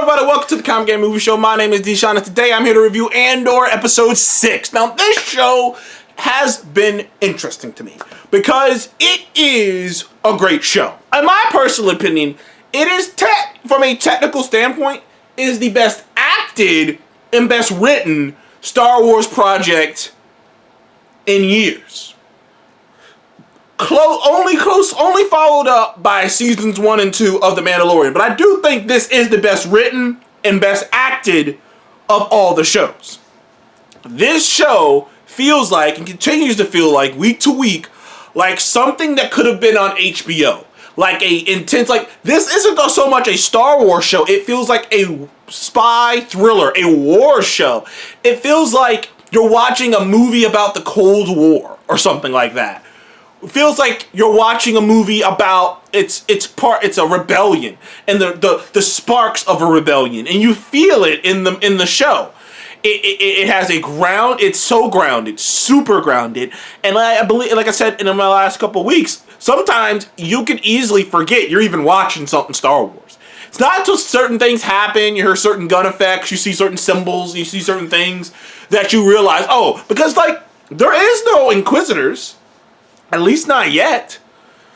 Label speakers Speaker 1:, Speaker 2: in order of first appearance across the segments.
Speaker 1: everybody? Welcome to the Comic Game Movie Show. My name is Deshaun, and today I'm here to review Andor Episode 6. Now, this show has been interesting to me because it is a great show. In my personal opinion, it is, from a technical standpoint, it is the best acted and best written Star Wars project in years. Only followed up by seasons 1 and 2 of The Mandalorian. But I do think this is the best written and best acted of all the shows. This show feels like, and continues to feel like, week to week, like something that could have been on HBO. Like this isn't so much a Star Wars show. It feels like a spy thriller, a war show. It feels like you're watching a movie about the Cold War or something like that. It feels like you're watching a movie about it's a rebellion and the sparks of a rebellion, and you feel it in the show. It has a ground. It's so grounded, super grounded, and I believe, like I said in my last couple of weeks, sometimes you can easily forget you're even watching something Star Wars. It's not until certain things happen, you hear certain gun effects, you see certain symbols, you see certain things that you realize, oh, because like there is no Inquisitors. At least not yet.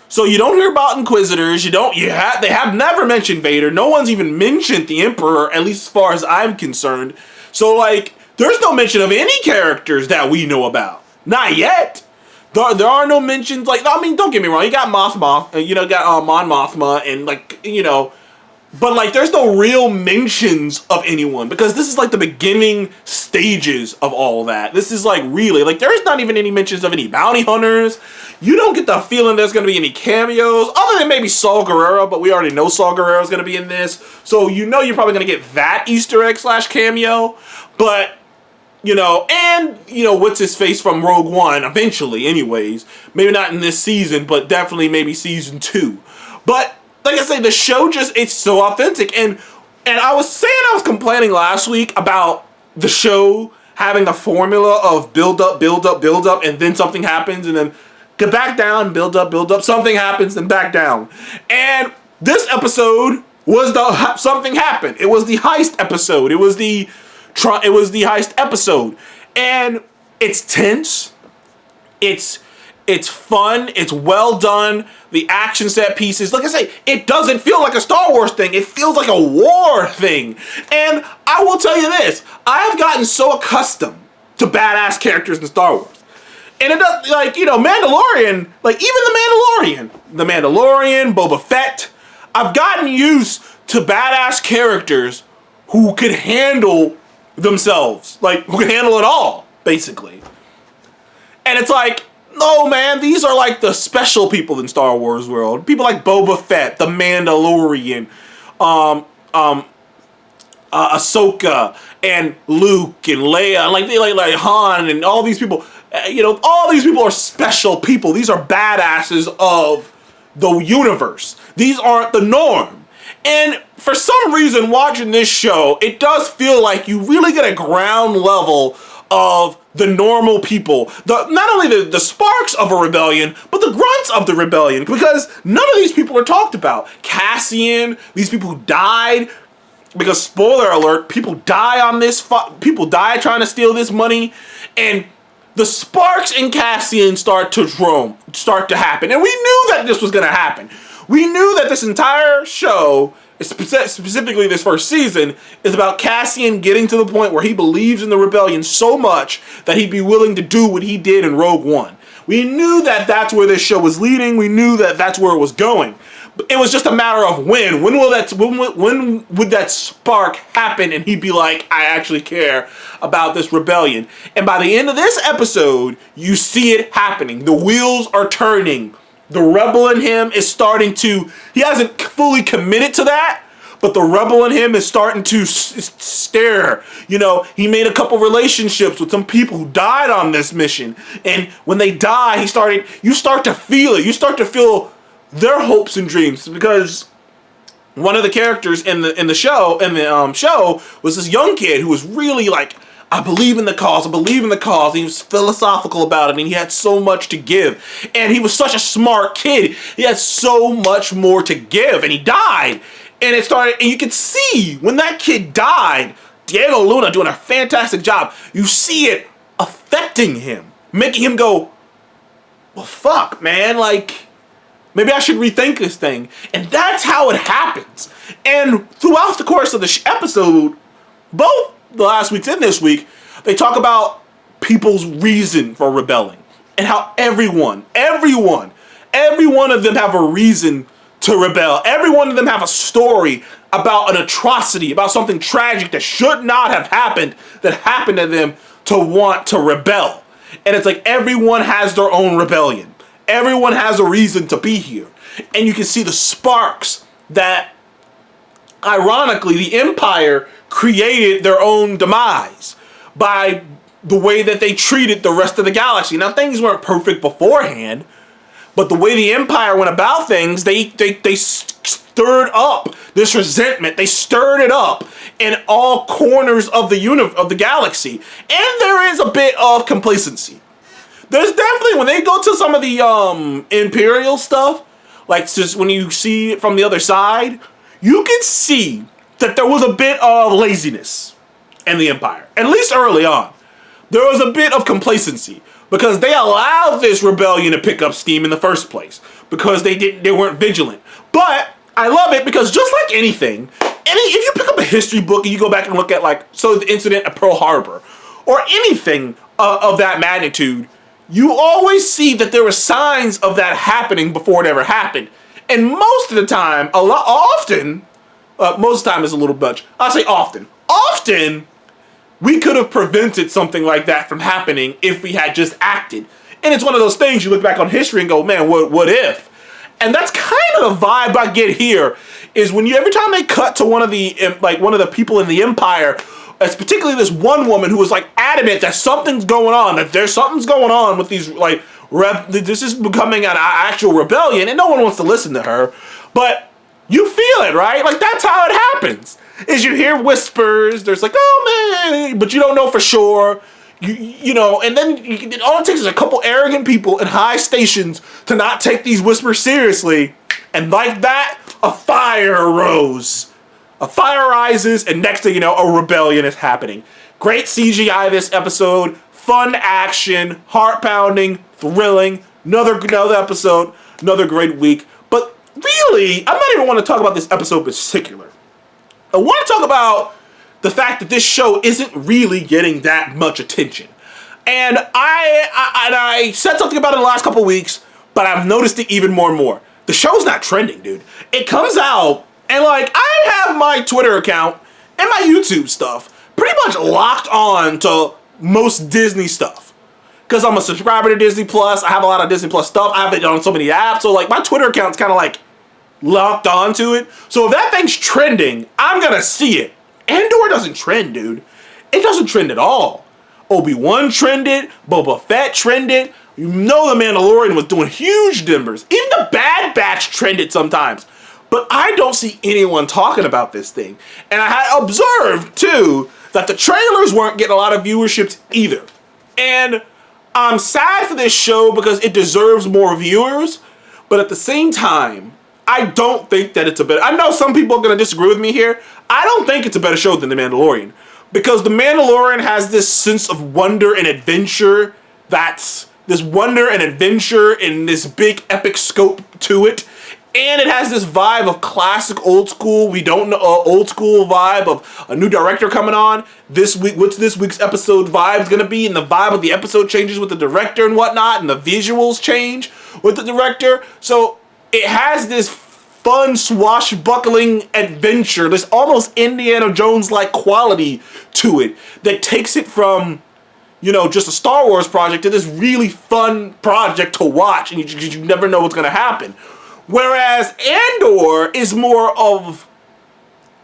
Speaker 1: So you don't hear about Inquisitors. They have never mentioned Vader. No one's even mentioned the Emperor, at least as far as I'm concerned. So like, there's no mention of any characters that we know about. Not yet. There are no mentions. Like, I mean, don't get me wrong. You got Mon Mothma, and but like, there's no real mentions of anyone because this is like the beginning stages of all that. This is like really, like, there's not even any mentions of any bounty hunters. You don't get the feeling there's going to be any cameos other than maybe Saul Guerrero, but we already know Saul Guerrero is going to be in this. So you're probably going to get that Easter egg / cameo. But, what's his face from Rogue One eventually anyways. Maybe not in this season, but definitely maybe season 2. But like I say, the show it's so authentic. And I was complaining last week about the show having a formula of build up, and then something happens, and then get back down, build up, something happens, then back down. And this episode was something happened. It was the heist episode. It was the heist episode. And it's tense. It's fun. It's well done. The action set pieces. Like I say, it doesn't feel like a Star Wars thing. It feels like a war thing. And I will tell you this. I have gotten so accustomed to badass characters in Star Wars. And it does, Mandalorian, even the Mandalorian, Boba Fett. I've gotten used to badass characters who could handle themselves. Like, who can handle it all, basically. And it's like, no, man, these are like the special people in Star Wars world. People like Boba Fett, the Mandalorian, Ahsoka, and Luke, and Leia, and like Han, and all these people. All these people are special people. These are badasses of the universe. These aren't the norm. And for some reason, watching this show, it does feel like you really get a ground level of the normal people, not only the sparks of a rebellion, but the grunts of the rebellion, because none of these people are talked about. Cassian, these people who died, because spoiler alert, people die on this, people die trying to steal this money, and the sparks in Cassian start to happen, and we knew that this was going to happen. We knew that this entire show, specifically this first season, is about Cassian getting to the point where he believes in the rebellion so much that he'd be willing to do what he did in Rogue One. We knew that that's where this show was leading. We knew that that's where it was going. It was just a matter of when. When would that spark happen and he'd be like, I actually care about this rebellion. And by the end of this episode, you see it happening. The wheels are turning. The rebel in him is starting to, he hasn't fully committed to that, but the rebel in him is starting to stare. He made a couple relationships with some people who died on this mission. And when they die, you start to feel it. You start to feel their hopes and dreams, because one of the characters in the show was this young kid who was really like, I believe in the cause. He was philosophical about it, and he had so much to give. And he was such a smart kid. He had so much more to give, and he died. And it started, and you could see when that kid died, Diego Luna doing a fantastic job. You see it affecting him, making him go, well, fuck, man, like, maybe I should rethink this thing. And that's how it happens. And throughout the course of the episode, both the last week's and this week, they talk about people's reason for rebelling. And how every one of them have a reason to rebel. Every one of them have a story about an atrocity, about something tragic that should not have happened, that happened to them to want to rebel. And it's like everyone has their own rebellion. Everyone has a reason to be here. And you can see the sparks that, ironically, the Empire created their own demise by the way that they treated the rest of the galaxy. Now, things weren't perfect beforehand, but the way the Empire went about things, they stirred up this resentment. They stirred it up in all corners of the galaxy. And there is a bit of complacency. There's definitely, when they go to some of the Imperial stuff, like just when you see it from the other side, you can see that there was a bit of laziness in the Empire, at least early on. There was a bit of complacency because they allowed this rebellion to pick up steam in the first place because they weren't vigilant. But I love it because just like anything, if you pick up a history book and you go back and look at the incident at Pearl Harbor or anything of that magnitude, you always see that there were signs of that happening before it ever happened. And most of the time, often, most of the time is a little much. I'll say often. Often, we could have prevented something like that from happening if we had just acted. And it's one of those things you look back on history and go, man, what if? And that's kind of the vibe I get here, is when every time they cut to one of the people in the Empire, it's particularly this one woman who was adamant that something's going on, that there's something's going on with these this is becoming an actual rebellion, and no one wants to listen to her. But you feel it, right? That's how it happens. Is you hear whispers, there's oh man, but you don't know for sure. You know, and then all it takes is a couple arrogant people in high stations to not take these whispers seriously, and like that, a fire arose. A fire rises, and next thing you know, a rebellion is happening. Great CGI this episode, fun action, heart-pounding, thrilling. Another episode, another great week. But really, I'm not even want to talk about this episode in particular. I want to talk about the fact that this show isn't really getting that much attention. And I said something about it in the last couple weeks, but I've noticed it even more and more. The show's not trending, dude. It comes out, and I have my Twitter account and my YouTube stuff pretty much locked on to most Disney stuff. Because I'm a subscriber to Disney Plus. I have a lot of Disney Plus stuff. I have it on so many apps. So my Twitter account's kind of locked onto it. So if that thing's trending, I'm going to see it. Andor doesn't trend, dude. It doesn't trend at all. Obi-Wan trended. Boba Fett trended. You know The Mandalorian was doing huge numbers. Even the Bad Batch trended sometimes. But I don't see anyone talking about this thing. And I had observed, too, that the trailers weren't getting a lot of viewerships either. And I'm sad for this show because it deserves more viewers. But at the same time, I don't think that it's a better... I know some people are going to disagree with me here. I don't think it's a better show than The Mandalorian. Because The Mandalorian has this sense of wonder and adventure. That's this wonder and adventure in this big epic scope to it. And it has this vibe of classic old school. We don't know old school vibe of a new director coming on this week. What's this week's episode vibe going to be? And the vibe of the episode changes with the director and whatnot. And the visuals change with the director. So it has this fun swashbuckling adventure, this almost Indiana Jones-like quality to it that takes it from, just a Star Wars project to this really fun project to watch, and you never know what's going to happen. Whereas Andor is more of,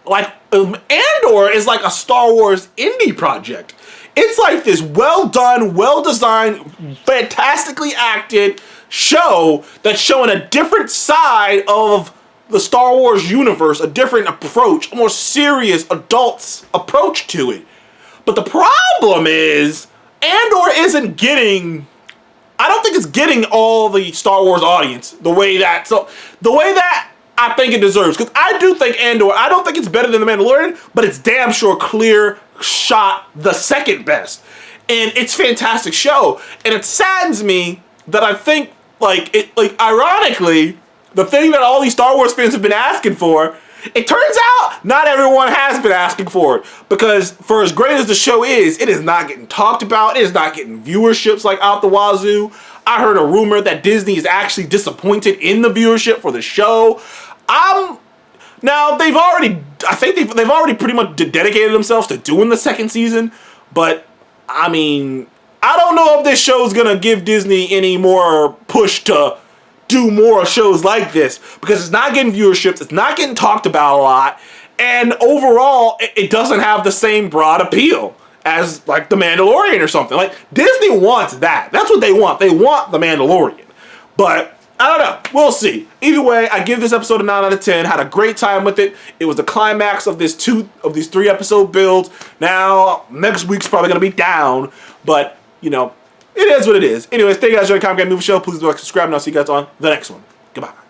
Speaker 1: Andor is like a Star Wars indie project. It's like this well-done, well-designed, fantastically acted show that's showing a different side of the Star Wars universe, a different approach, a more serious adult's approach to it. But the problem is, Andor isn't getting... I don't think it's getting all the Star Wars audience the way that I think it deserves. Because I do think Andor, I don't think it's better than The Mandalorian, but it's damn sure clear shot the second best. And it's a fantastic show. And it saddens me that I think, ironically, the thing that all these Star Wars fans have been asking for, it turns out not everyone has been asking for it. Because for as great as the show is, it is not getting talked about. It is not getting viewerships like out the wazoo. I heard a rumor that Disney is actually disappointed in the viewership for the show. Now they've already pretty much dedicated themselves to doing the second season, but I mean, I don't know if this show's gonna give Disney any more push to do more shows like this, because it's not getting viewerships, it's not getting talked about a lot, and overall, it doesn't have the same broad appeal as like The Mandalorian or something. Like, Disney wants that. That's what they want. They want The Mandalorian. But I don't know. We'll see. Either way, I give this episode a 9 out of 10. Had a great time with it. It was the climax of these 3 episode builds. Now, next week's probably going to be down. But, you know, it is what it is. Anyways, thank you guys for joining the Comic Game Movie Show. Please do like, subscribe, and I'll see you guys on the next one. Goodbye.